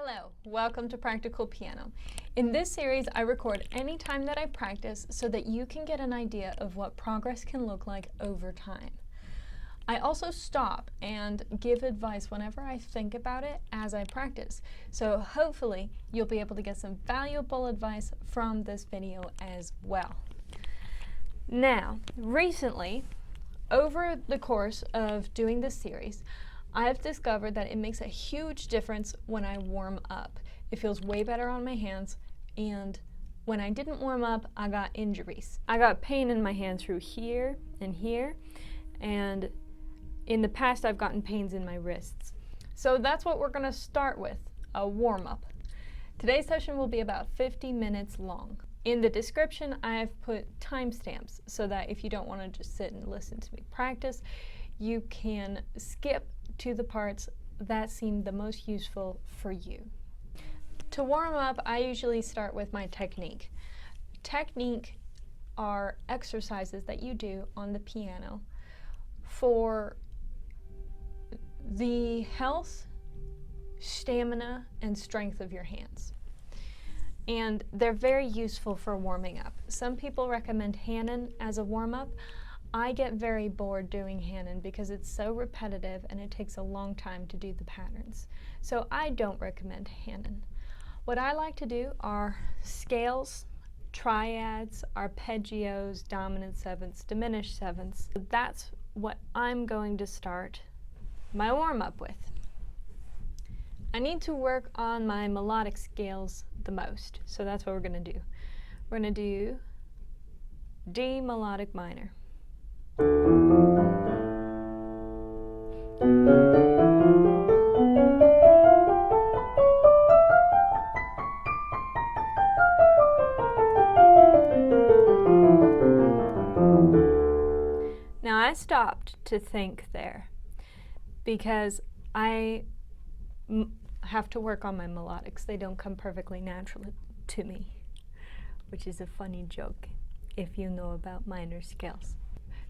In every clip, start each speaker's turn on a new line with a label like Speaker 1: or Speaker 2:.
Speaker 1: Hello, welcome to Practical Piano. In this series, I record any time that I practice so that you can get an idea of what progress can look like over time. I also stop and give advice whenever I think about it as I practice. So hopefully you'll be able to get some valuable advice from this video as well. Now, recently, over the course of doing this series, I've discovered that it makes a huge difference when I warm up. It feels way better on my hands, and when I didn't warm up, I got injuries. I got pain in my hands through here, and in the past I've gotten pains in my wrists. So that's what we're gonna start with, a warm-up. Today's session will be about 50 minutes long. In the description, I've put timestamps so that if you don't want to just sit and listen to me practice, you can skip to the parts that seem the most useful for you. To warm up, I usually start with my technique. Technique are exercises that you do on the piano for the health, stamina, and strength of your hands. And they're very useful for warming up. Some people recommend Canon as a warm-up. I get very bored doing Canon because it's so repetitive and it takes a long time to do the patterns. So I don't recommend Canon. What I like to do are scales, triads, arpeggios, dominant sevenths, diminished sevenths. That's what I'm going to start my warm-up with. I need to work on my melodic scales the most, so that's what we're going to do. We're going to do D melodic minor. Now I stopped to think there because I have to work on my melodics. They don't come perfectly natural to me, which is a funny joke if you know about minor scales.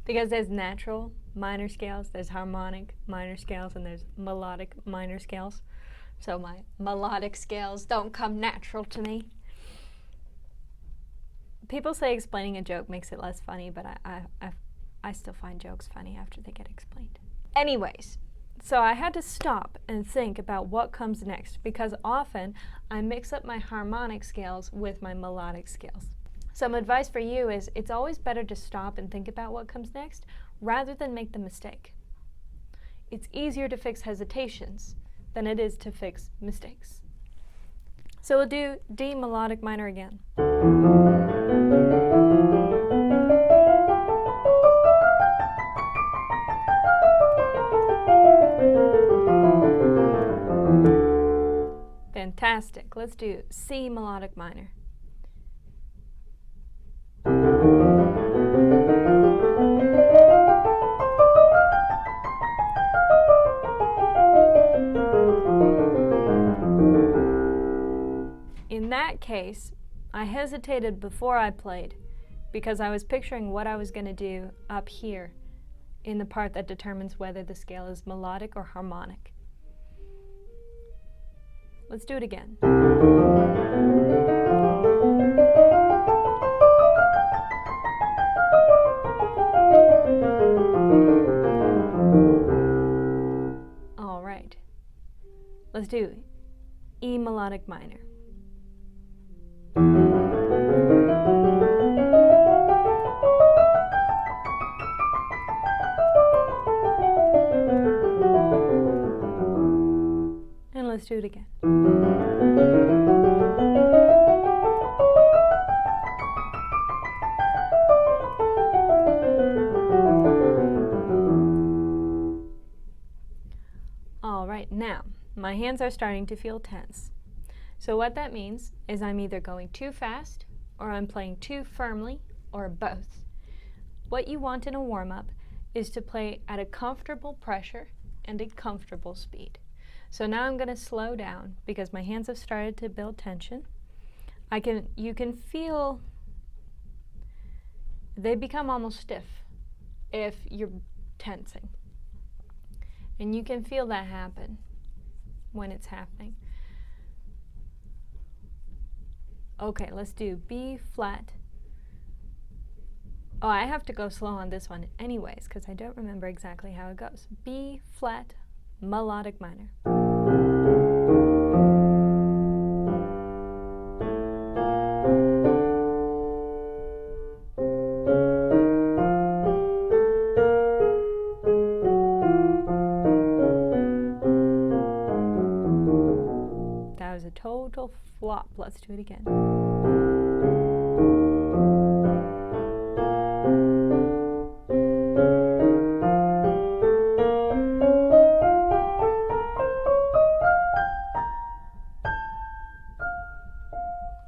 Speaker 1: Because there's natural minor scales, there's harmonic minor scales, and there's melodic minor scales. So my melodic scales don't come natural to me. People say explaining a joke makes it less funny, but I still find jokes funny after they get explained. Anyways, so I had to stop and think about what comes next, because often I mix up my harmonic scales with my melodic scales. Some advice for you is it's always better to stop and think about what comes next rather than make the mistake. It's easier to fix hesitations than it is to fix mistakes. So we'll do D melodic minor again. Fantastic. Let's do C melodic minor. In that case, I hesitated before I played because I was picturing what I was going to do up here in the part that determines whether the scale is melodic or harmonic. Let's do it again. All right. Let's do E melodic minor. And let's do it again. All right, now my hands are starting to feel tense. So what that means is I'm either going too fast or I'm playing too firmly or both. What you want in a warm-up is to play at a comfortable pressure and a comfortable speed. So now I'm going to slow down because my hands have started to build tension. You can feel they become almost stiff if you're tensing. And you can feel that happen when it's happening. Okay, let's do B flat. Oh, I have to go slow on this one anyways, because I don't remember exactly how it goes. B flat, melodic minor. That was a total flop. Let's do it again.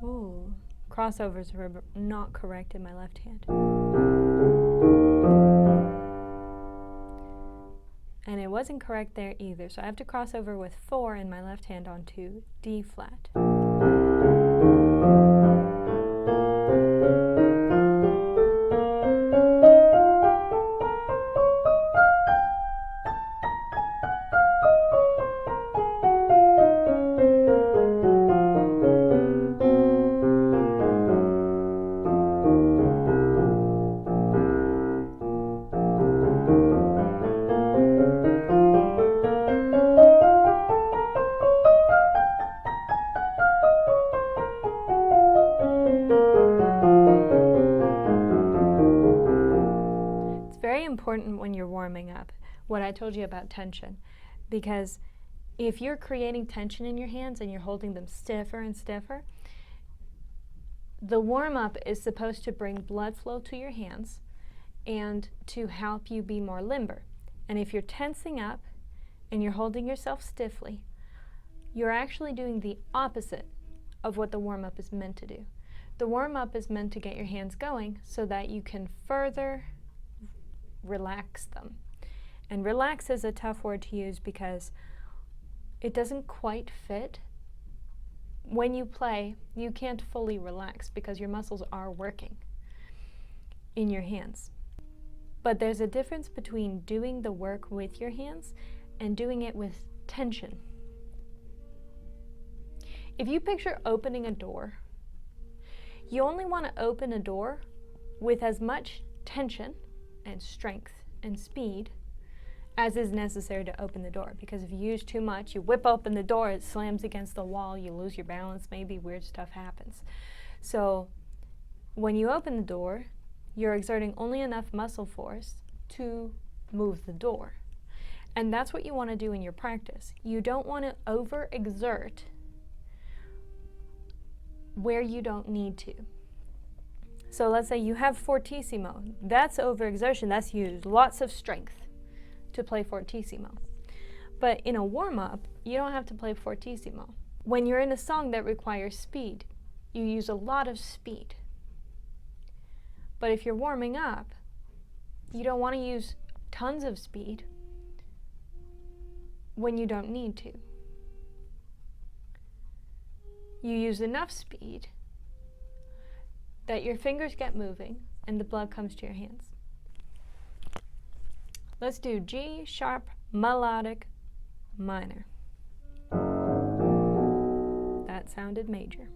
Speaker 1: Ooh, crossovers were not correct in my left hand. And it wasn't correct there either, so I have to cross over with 4 in my left hand onto D flat. Important when you're warming up, what I told you about tension, because if you're creating tension in your hands and you're holding them stiffer and stiffer, the warm-up is supposed to bring blood flow to your hands and to help you be more limber. And if you're tensing up and you're holding yourself stiffly, you're actually doing the opposite of what the warm-up is meant to do. The warm-up is meant to get your hands going so that you can further relax them. And relax is a tough word to use because it doesn't quite fit. When you play, you can't fully relax because your muscles are working in your hands. But there's a difference between doing the work with your hands and doing it with tension. If you picture opening a door, you only want to open a door with as much tension and strength and speed as is necessary to open the door, because if you use too much, you whip open the door, it slams against the wall, you lose your balance, maybe weird stuff happens. So when you open the door, you're exerting only enough muscle force to move the door. And that's what you want to do in your practice. You don't want to overexert where you don't need to. So let's say you have fortissimo. That's overexertion. That's used lots of strength to play fortissimo. But in a warm-up, you don't have to play fortissimo. When you're in a song that requires speed, you use a lot of speed. But if you're warming up, you don't want to use tons of speed when you don't need to. You use enough speed that your fingers get moving and the blood comes to your hands. Let's do G sharp melodic minor. That sounded major.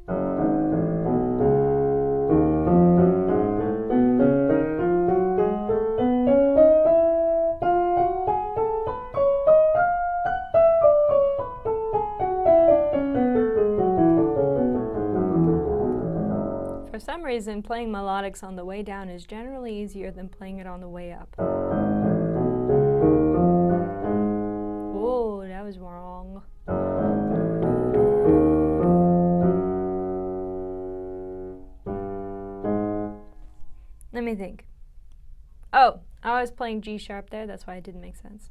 Speaker 1: For some reason, playing melodics on the way down is generally easier than playing it on the way up. Oh, that was wrong. Let me think. Oh, I was playing G sharp there, that's why it didn't make sense.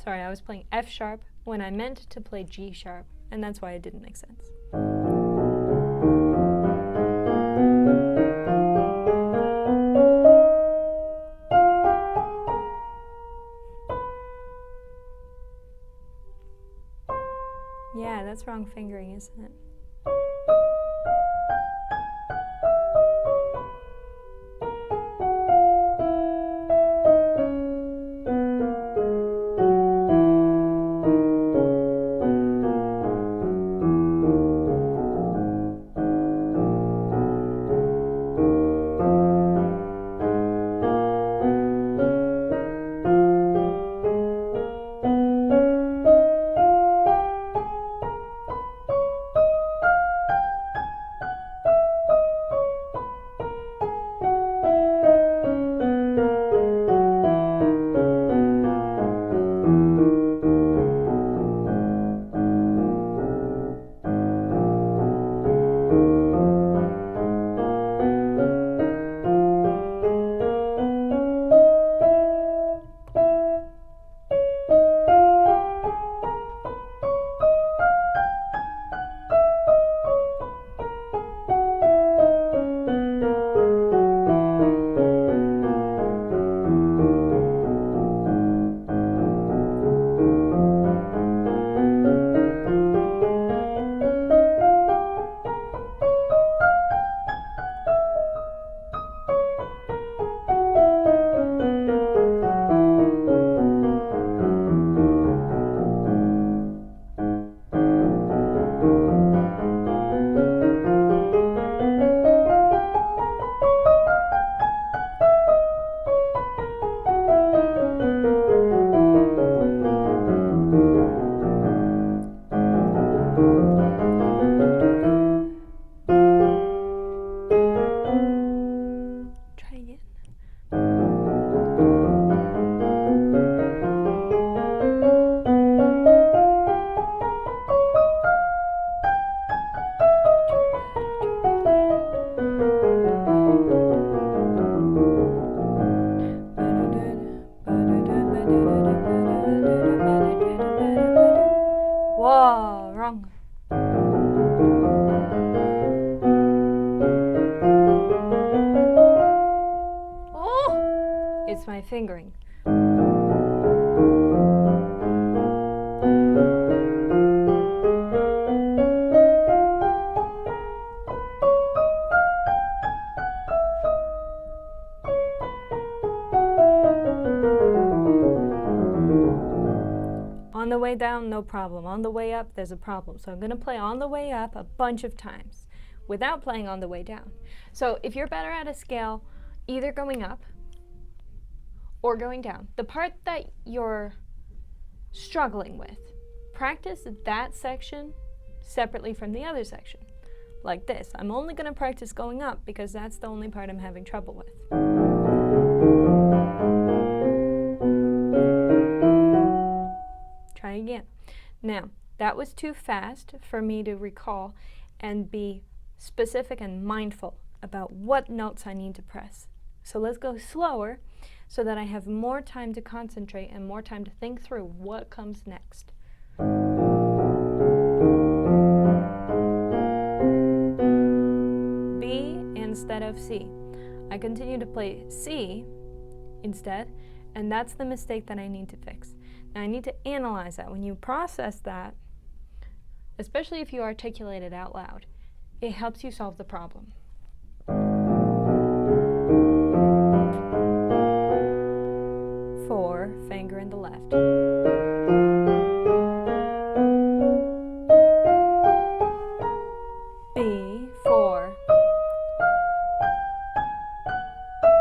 Speaker 1: Sorry, I was playing F sharp when I meant to play G sharp, and that's why it didn't make sense. Yeah, that's wrong fingering, isn't it? Oh, wrong. Oh, it's my fingering. On the way down, no problem. On the way up, there's a problem. So I'm going to play on the way up a bunch of times without playing on the way down. So if you're better at a scale, either going up or going down, the part that you're struggling with, practice that section separately from the other section. Like this. I'm only going to practice going up because that's the only part I'm having trouble with. Try again. Now, that was too fast for me to recall and be specific and mindful about what notes I need to press. So let's go slower so that I have more time to concentrate and more time to think through what comes next. B instead of C. I continue to play C instead, and that's the mistake that I need to fix. Now I need to analyze that. When you process that, especially if you articulate it out loud, it helps you solve the problem. Four, finger in the left. B, four.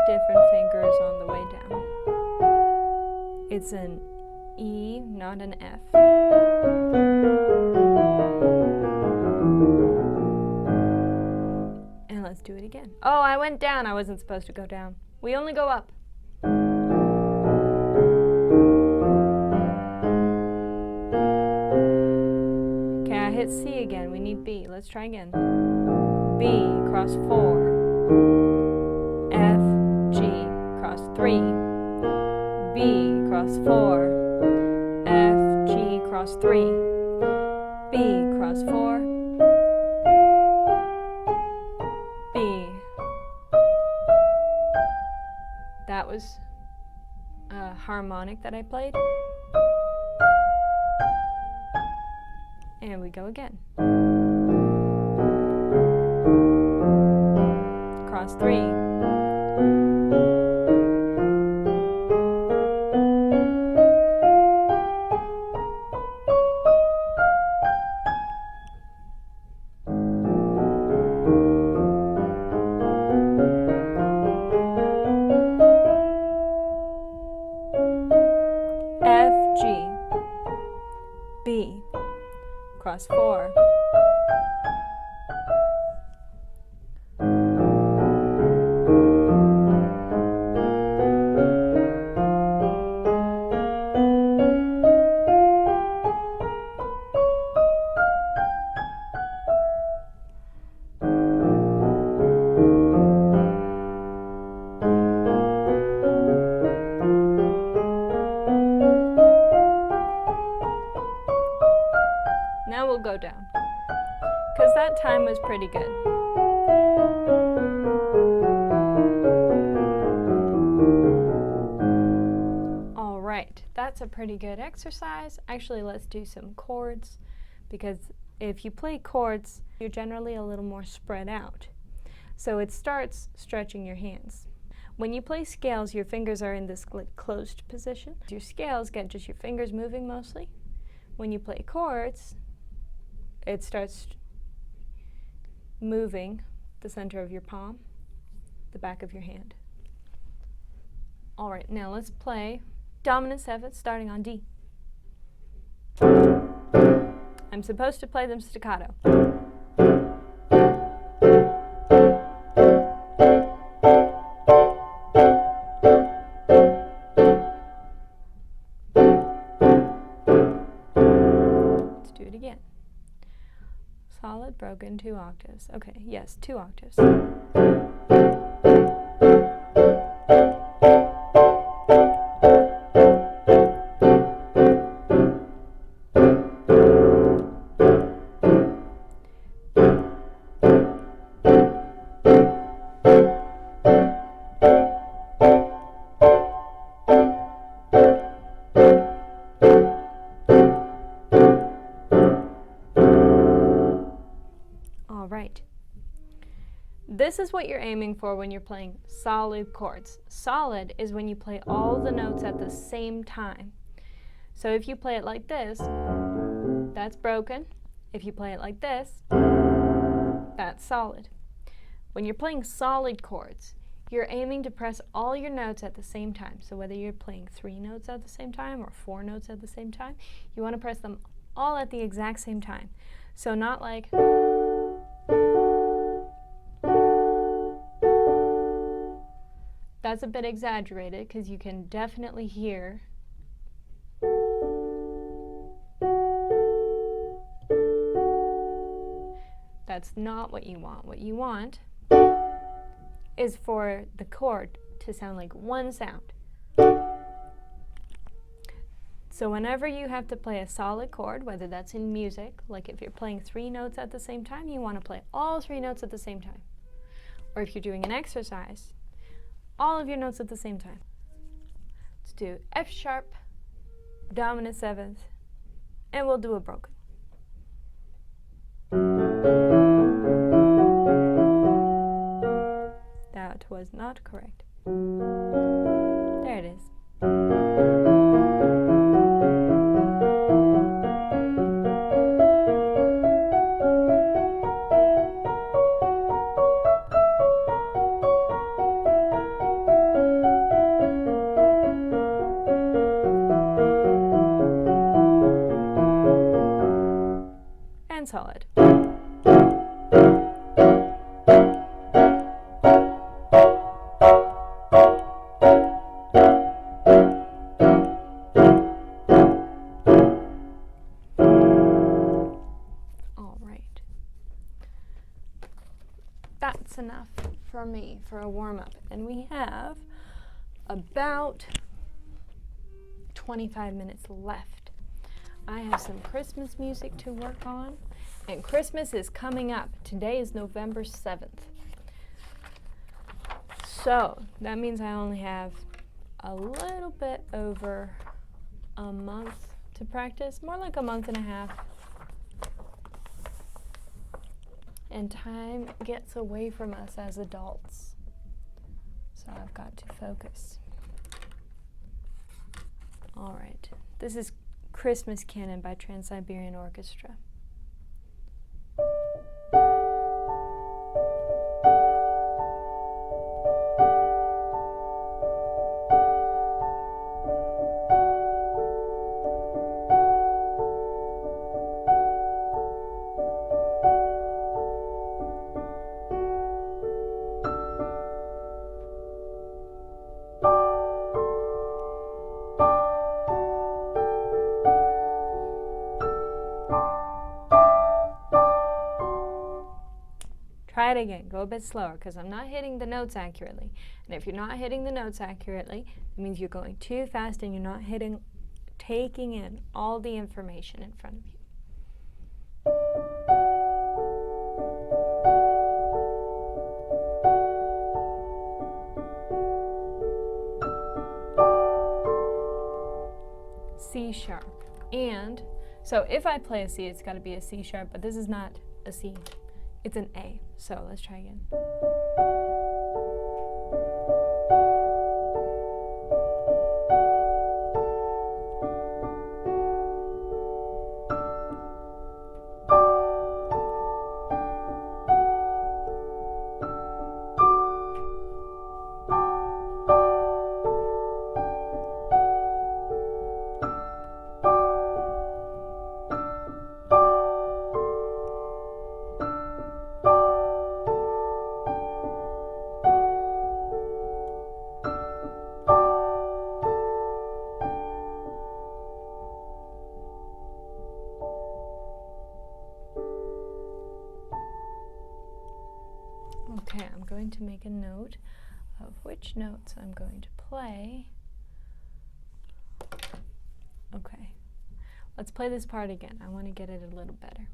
Speaker 1: Different fingers on the way down. It's an E, not an F. And let's do it again. Oh, I went down. I wasn't supposed to go down. We only go up. Okay, I hit C again. We need B. Let's try again. B, cross 4. F, G, cross 3. B, cross 4. F, G, cross 3. B, cross 4. B. That was a harmonic that I played. And we go again. Cross 3. B, cross 4. Now we'll go down, because that time was pretty good. All right, that's a pretty good exercise. Actually, let's do some chords, because if you play chords, you're generally a little more spread out. So it starts stretching your hands. When you play scales, your fingers are in this closed position. Your scales get just your fingers moving mostly. When you play chords, it starts moving the center of your palm, the back of your hand. All right, now let's play dominant 7 starting on D. I'm supposed to play them staccato. Let's do it again. Solid, broken, 2 octaves. Okay, yes, 2 octaves. this is what you're aiming for when you're playing solid chords. Solid is when you play all the notes at the same time. So if you play it like this, that's broken. If you play it like this, that's solid. When you're playing solid chords, you're aiming to press all your notes at the same time. So whether you're playing 3 notes at the same time or 4 notes at the same time, you want to press them all at the exact same time. So not like, that's a bit exaggerated because you can definitely hear that's not what you want. What you want is for the chord to sound like one sound. So whenever you have to play a solid chord, whether that's in music, like if you're playing 3 notes at the same time, you want to play all 3 notes at the same time. Or if you're doing an exercise, all of your notes at the same time. Let's do F sharp, dominant 7th, and we'll do a broken. That was not correct. There it is. And solid. That's enough for me for a warm-up. And we have about 25 minutes left. I have some Christmas music to work on, and Christmas is coming up. Today is November 7th. So that means I only have a little bit over a month to practice, more like a month and a half. And time gets away from us as adults. So I've got to focus. All right, this is Christmas Canon by Siberian Orchestra. Try it again. Go a bit slower because I'm not hitting the notes accurately. And if you're not hitting the notes accurately, it means you're going too fast and you're not taking in all the information in front of you. C sharp. And so if I play a C, it's got to be a C sharp, but this is not a C. It's an A. So let's try again. Okay, I'm going to make a note of which notes I'm going to play. Okay, let's play this part again. I want to get it a little better.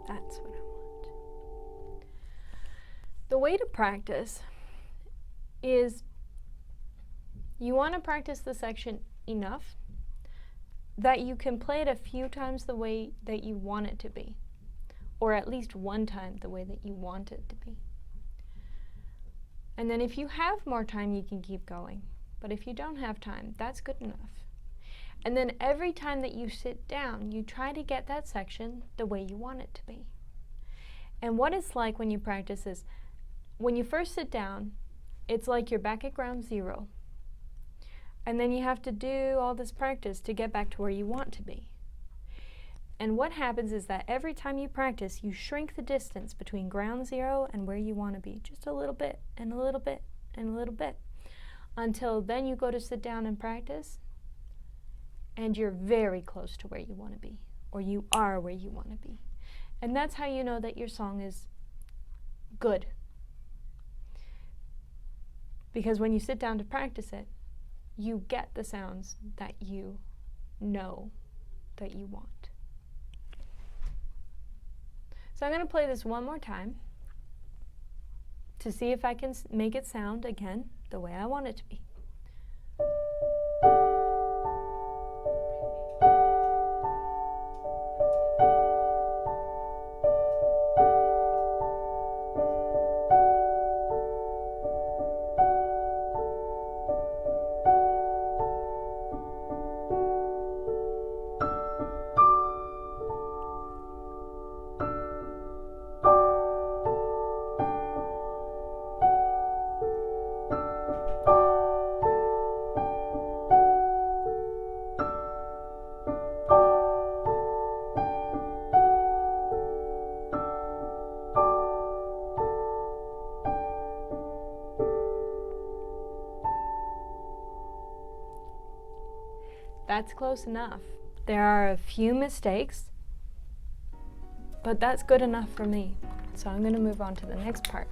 Speaker 1: That's what I want. The way to practice is you want to practice the section enough that you can play it a few times the way that you want it to be, or at least one time the way that you want it to be. And then if you have more time, you can keep going. But if you don't have time, that's good enough. And then every time that you sit down, you try to get that section the way you want it to be. And what it's like when you practice is, when you first sit down, it's like you're back at ground zero. And then you have to do all this practice to get back to where you want to be. And what happens is that every time you practice, you shrink the distance between ground zero and where you want to be, just a little bit, and a little bit, and a little bit, until then you go to sit down and practice, and you're very close to where you want to be, or you are where you want to be. And that's how you know that your song is good. Because when you sit down to practice it, you get the sounds that you know that you want. So I'm going to play this one more time to see if I can make it sound again the way I want it to be. That's close enough. There are a few mistakes, but that's good enough for me. So I'm going to move on to the next part.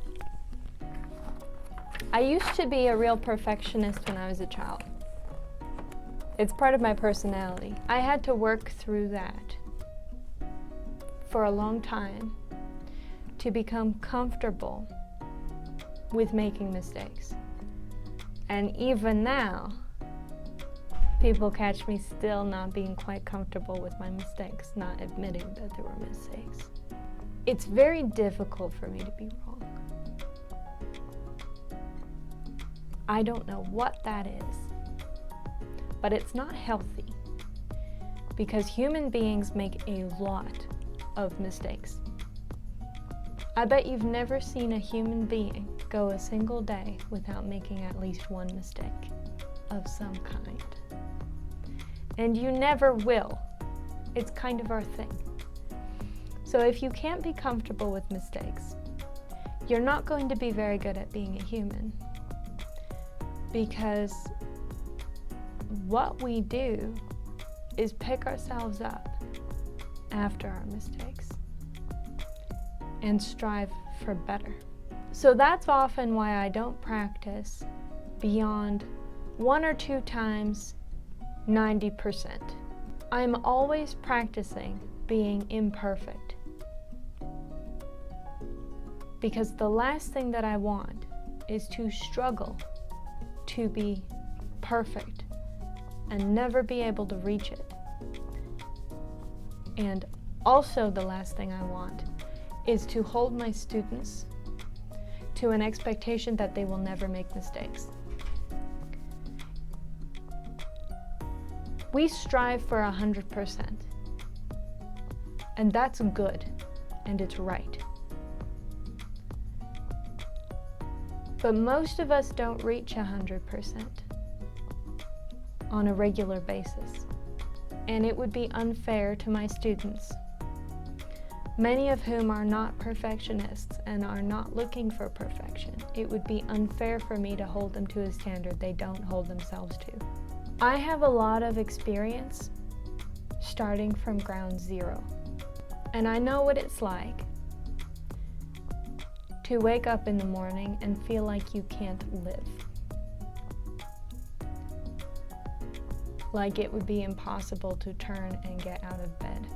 Speaker 1: I used to be a real perfectionist when I was a child. It's part of my personality. I had to work through that for a long time to become comfortable with making mistakes. And even now, people catch me still not being quite comfortable with my mistakes, not admitting that there were mistakes. It's very difficult for me to be wrong. I don't know what that is, but it's not healthy because human beings make a lot of mistakes. I bet you've never seen a human being go a single day without making at least one mistake of some kind. And you never will. It's kind of our thing. So if you can't be comfortable with mistakes, you're not going to be very good at being a human. Because what we do is pick ourselves up after our mistakes and strive for better. So that's often why I don't practice beyond 1 or 2 times 90%. I'm always practicing being imperfect. Because the last thing that I want is to struggle to be perfect and never be able to reach it. And also the last thing I want is to hold my students to an expectation that they will never make mistakes. We strive for 100%, and that's good, and it's right. But most of us don't reach 100% on a regular basis, and it would be unfair to my students many of whom are not perfectionists and are not looking for perfection. It would be unfair for me to hold them to a standard they don't hold themselves to. I have a lot of experience starting from ground zero, and I know what it's like to wake up in the morning and feel like you can't live. Like it would be impossible to turn and get out of bed,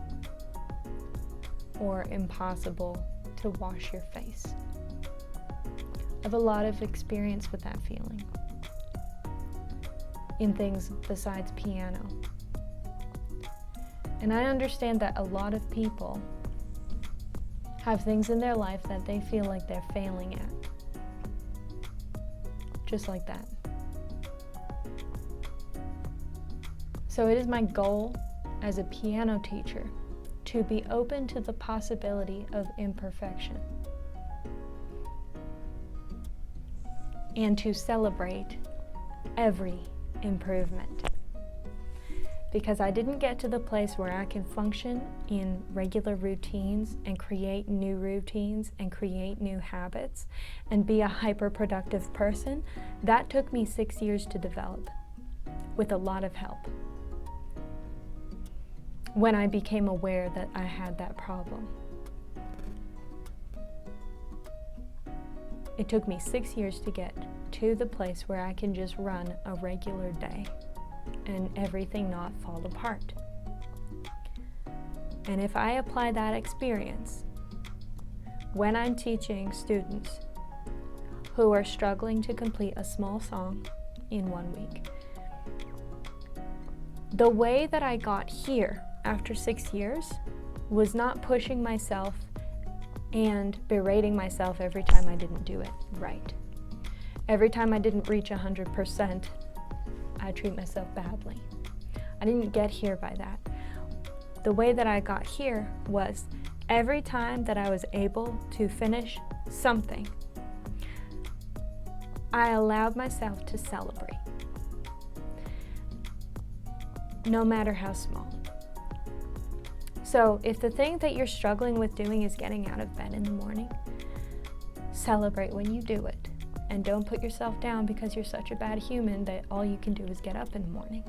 Speaker 1: or impossible to wash your face. I have a lot of experience with that feeling in things besides piano. And I understand that a lot of people have things in their life that they feel like they're failing at. Just like that. So it is my goal as a piano teacher to be open to the possibility of imperfection and to celebrate every improvement. Because I didn't get to the place where I can function in regular routines and create new routines and create new habits and be a hyper-productive person. That took me 6 years to develop with a lot of help. When I became aware that I had that problem. It took me 6 years to get to the place where I can just run a regular day and everything not fall apart. And if I apply that experience when I'm teaching students who are struggling to complete a small song in 1 week, the way that I got here after 6 years was not pushing myself and berating myself every time I didn't do it right. Every time I didn't reach 100%, I treat myself badly. I didn't get here by that. The way that I got here was every time that I was able to finish something, I allowed myself to celebrate, no matter how small. So if the thing that you're struggling with doing is getting out of bed in the morning, celebrate when you do it. And don't put yourself down because you're such a bad human that all you can do is get up in the morning.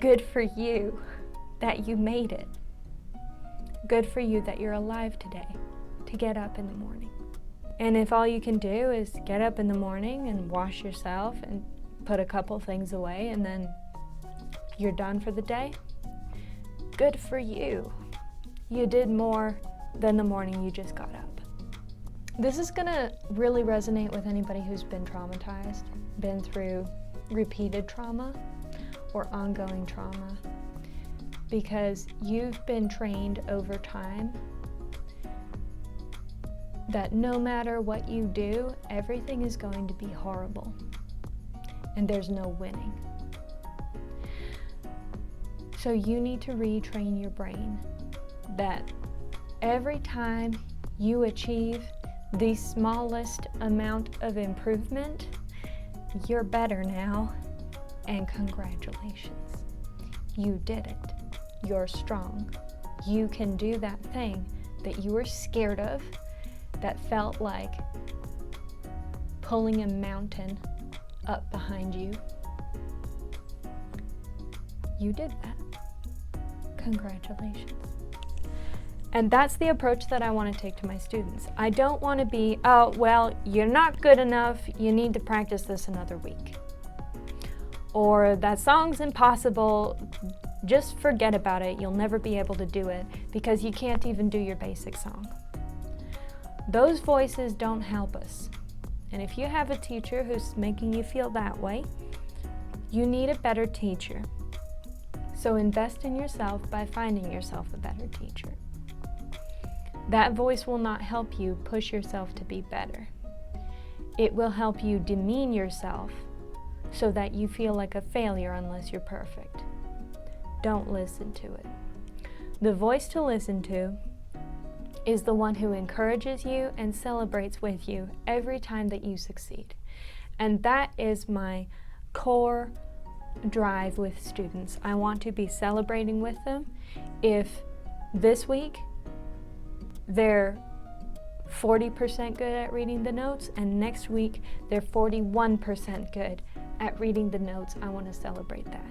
Speaker 1: Good for you that you made it. Good for you that you're alive today to get up in the morning. And if all you can do is get up in the morning and wash yourself and put a couple things away and then you're done for the day, good for you. You did more than the morning you just got up. This is gonna really resonate with anybody who's been traumatized, been through repeated trauma or ongoing trauma, because you've been trained over time that no matter what you do, everything is going to be horrible and there's no winning. So you need to retrain your brain that every time you achieve the smallest amount of improvement, you're better now, and congratulations. You did it. You're strong. You can do that thing that you were scared of, that felt like pulling a mountain up behind you. You did that. Congratulations. And that's the approach that I want to take to my students. I don't want to be, oh, well, you're not good enough, you need to practice this another week. Or that song's impossible, just forget about it, you'll never be able to do it because you can't even do your basic song. Those voices don't help us. And if you have a teacher who's making you feel that way, you need a better teacher. So invest in yourself by finding yourself a better teacher. That voice will not help you push yourself to be better. It will help you demean yourself so that you feel like a failure unless you're perfect. Don't listen to it. The voice to listen to is the one who encourages you and celebrates with you every time that you succeed. And that is my core drive with students. I want to be celebrating with them. If this week they're 40% good at reading the notes, and next week they're 41% good at reading the notes. I want to celebrate that.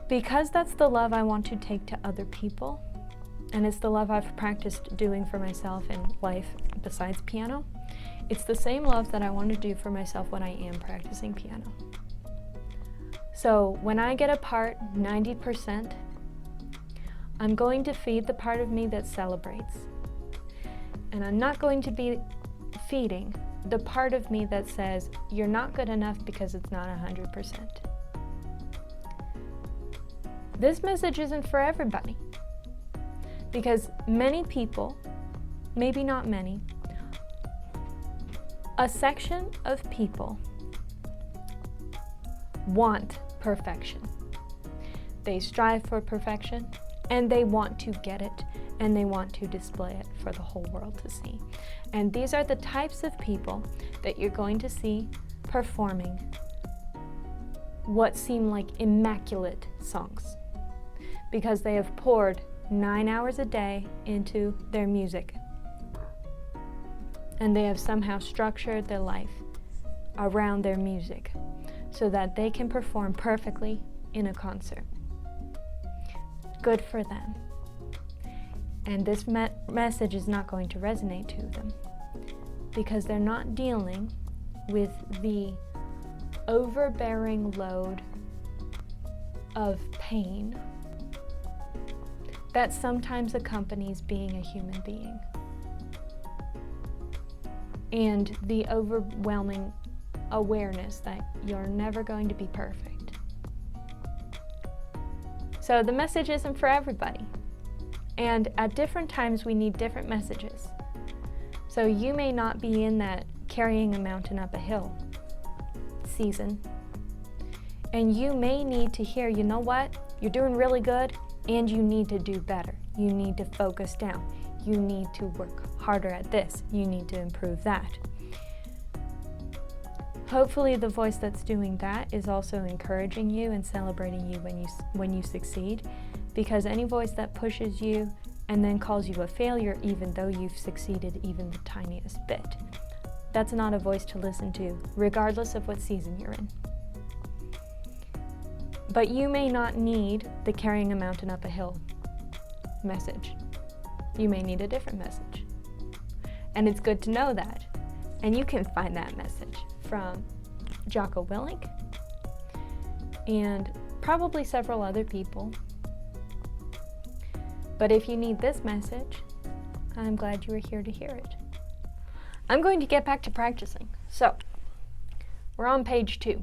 Speaker 1: Because that's the love I want to take to other people, and it's the love I've practiced doing for myself in life besides piano, it's the same love that I want to do for myself when I am practicing piano. So when I get a part 90%, I'm going to feed the part of me that celebrates. And I'm not going to be feeding the part of me that says, you're not good enough because it's not 100%. This message isn't for everybody. Because many people, maybe not many, a section of people want perfection. They strive for perfection, and they want to get it, and they want to display it for the whole world to see. And these are the types of people that you're going to see performing what seem like immaculate songs, because they have poured 9 hours a day into their music, and they have somehow structured their life around their music so that they can perform perfectly in a concert. Good for them. And this message is not going to resonate to them because they're not dealing with the overbearing load of pain that sometimes accompanies being a human being, and the overwhelming awareness that you're never going to be perfect. So the message isn't for everybody. And at different times we need different messages. So you may not be in that carrying a mountain up a hill season. And you may need to hear, you know what? You're doing really good, and you need to do better. You need to focus down. You need to work harder at this. You need to improve that. Hopefully the voice that's doing that is also encouraging you and celebrating you when you succeed, because any voice that pushes you and then calls you a failure even though you've succeeded even the tiniest bit, that's not a voice to listen to, regardless of what season you're in. But you may not need the carrying a mountain up a hill message. You may need a different message. And it's good to know that. And you can find that message from Jocko Willink and probably several other people. But if you need this message, I'm glad you were here to hear it. I'm going to get back to practicing. So, we're on page 2.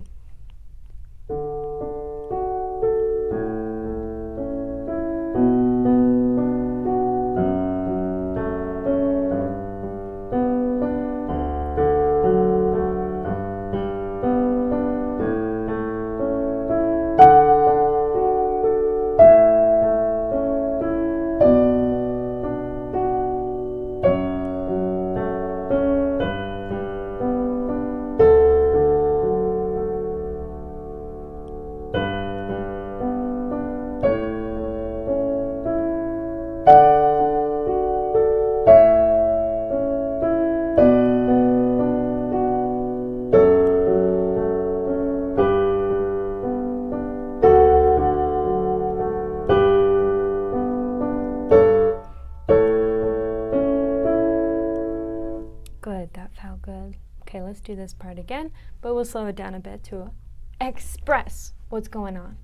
Speaker 1: Good, that felt good. Okay, let's do this part again, but we'll slow it down a bit to express what's going on.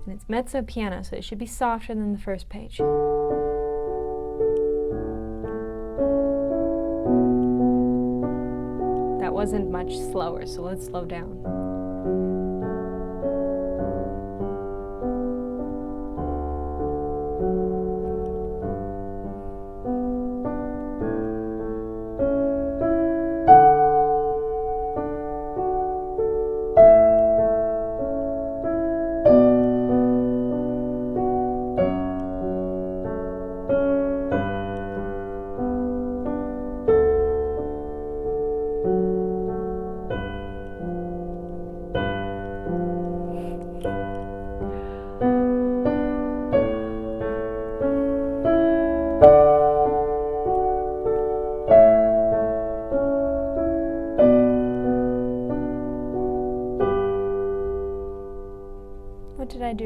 Speaker 1: And it's mezzo piano, so it should be softer than the first page. That wasn't much slower, so let's slow down.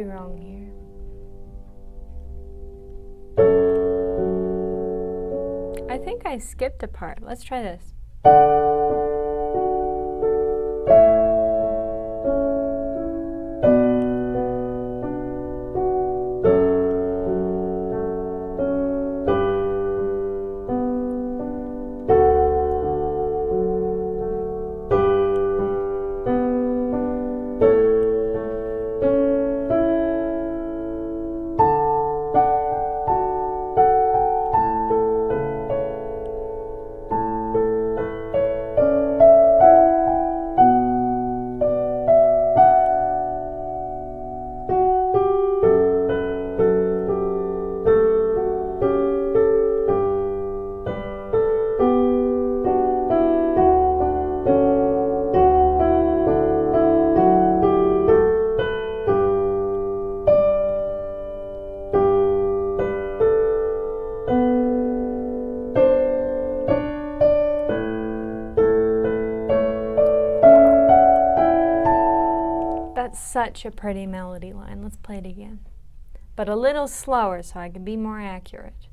Speaker 1: do wrong here? I think I skipped a part. Let's try this. That's such a pretty melody line. Let's play it again. But a little slower so I can be more accurate.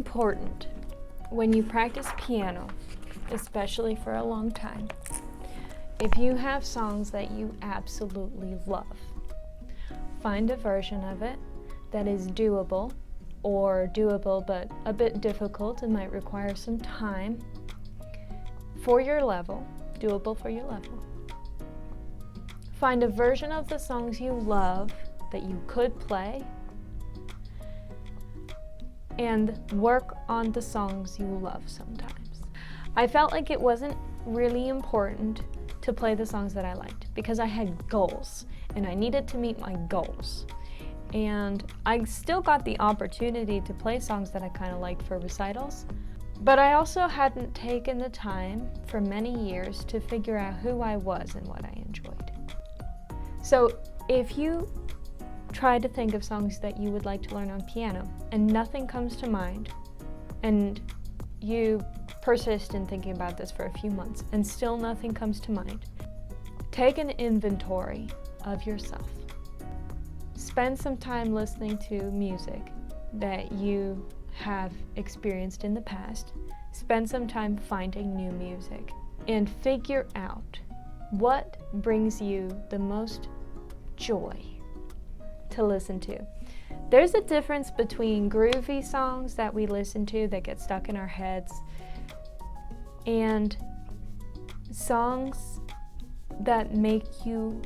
Speaker 1: important when you practice piano, especially for a long time, if you have songs that you absolutely love, find a version of it that is doable, or doable but a bit difficult and might require some time for your level, doable for your level. Find a version of the songs you love that you could play, and work on the songs you love sometimes. I felt like it wasn't really important to play the songs that I liked because I had goals and I needed to meet my goals. And I still got the opportunity to play songs that I kind of liked for recitals, but I also hadn't taken the time for many years to figure out who I was and what I enjoyed. So if you try to think of songs that you would like to learn on piano and nothing comes to mind, and you persist in thinking about this for a few months and still nothing comes to mind, take an inventory of yourself. Spend some time listening to music that you have experienced in the past. Spend some time finding new music and figure out what brings you the most joy to listen to. There's a difference between groovy songs that we listen to that get stuck in our heads and songs that make you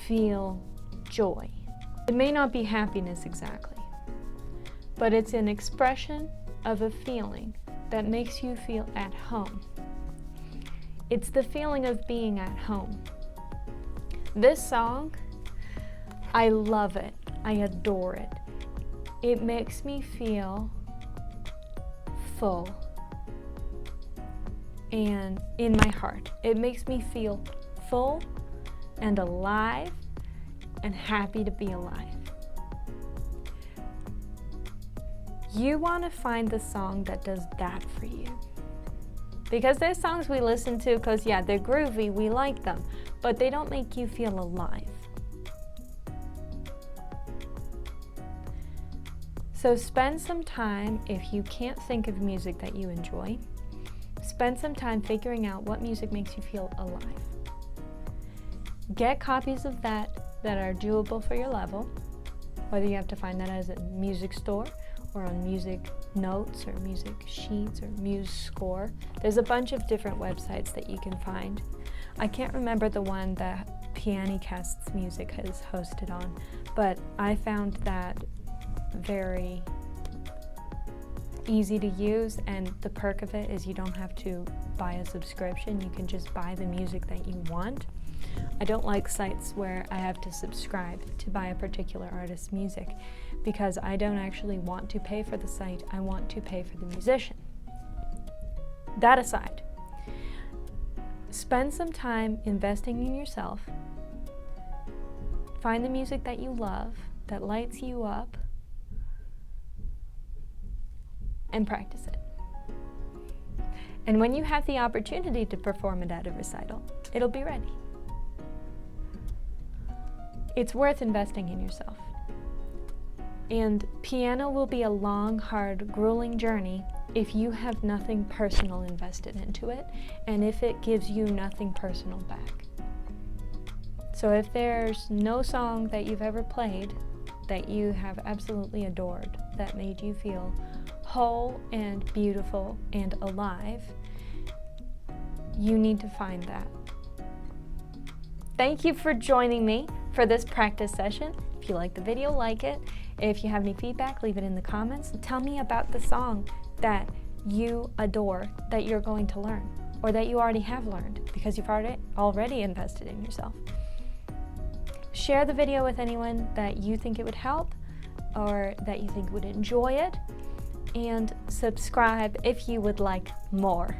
Speaker 1: feel joy. It may not be happiness exactly, but it's an expression of a feeling that makes you feel at home. It's the feeling of being at home. This song, I love it. I adore it. It makes me feel full and in my heart. It makes me feel full and alive and happy to be alive. You want to find the song that does that for you. Because there's songs we listen to because, yeah, they're groovy, we like them, but they don't make you feel alive. So spend some time, if you can't think of music that you enjoy, spend some time figuring out what music makes you feel alive. Get copies of that are doable for your level, whether you have to find that as a music store or on music notes or music sheets or MuseScore. There's a bunch of different websites that you can find. I can't remember the one that Pianists Music has hosted on, but I found that very easy to use, and the perk of it is you don't have to buy a subscription. You can just buy the music that you want. I don't like sites where I have to subscribe to buy a particular artist's music because I don't actually want to pay for the site, I want to pay for the musician. That aside, spend some time investing in yourself. Find the music that you love, that lights you up, and practice it. And when you have the opportunity to perform it at a recital, it'll be ready. It's worth investing in yourself. And piano will be a long, hard, grueling journey if you have nothing personal invested into it, and if it gives you nothing personal back. So if there's no song that you've ever played that you have absolutely adored, that made you feel whole and beautiful and alive, you need to find that. Thank you for joining me for this practice session. If you like the video, like it. If you have any feedback, leave it in the comments. Tell me about the song that you adore, that you're going to learn, or that you already have learned because you've already invested in yourself. Share the video with anyone that you think it would help or that you think would enjoy it, and subscribe if you would like more.